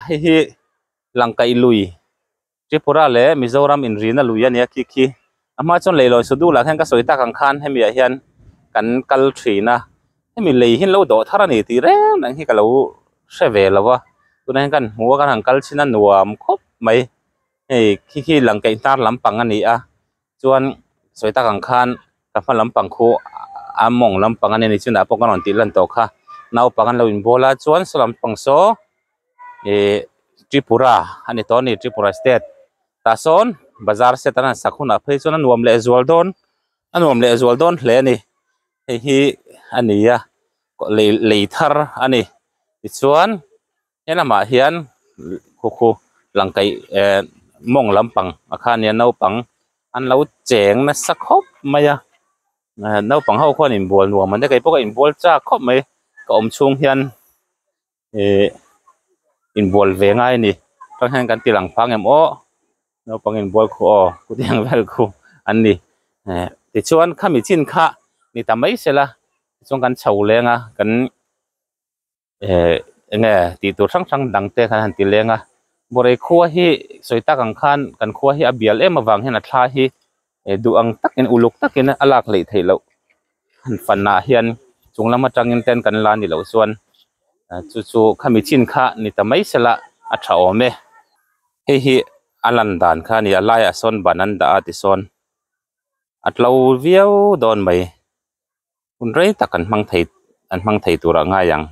hi langkai lui Tripura le Mizoram in rina luya nia ki ama chon leiloi sudu la khan ka soita kang khan hemi a hian kan kal thina hemi lei hin lo do tharani ti re nang hi kalo sheve lawa tunan kan huwa kan angkal china nuam khop mai ei ki langkai tar lampang ani a chuan soita kang khan ka pha lampang khu among lampang ani ni chuna pokan on ti lan to kha nau pangan lo in bola chuan salam pangso e Tripura ani to ni Tripura state ta son bazar se tan sakhuna phei chon nuam le zual don hle ni hi ania le thar ani chuan enama hian khu langkai mong lampang akhan ya nau pang an lo cheng na sakhop maya nau pang ho khon in bol nuam man de kai poka in bol cha khop mai ka om chung hian in bol ve ngai ni tang han kan tilang phang em o no pangin bol khu o kutiang vel khu an ni ti chuan khami chin kha ni tamai sela chong kan chho lenga kan nge ti tur sang dang te khan ti lenga bore khuwa hi soita kang khan kan khuwa hi abial em awang hen a thla hi du ang takin uluk takin alak lei theilo han fanna hian chunglama tangin ten kan la ni lo chuan chu khami chin kha ni tamai sela a tha ome hi alan dan kha ni alaya son banan da ati son atlo viau don mai unrei takan mang thei tura nga yang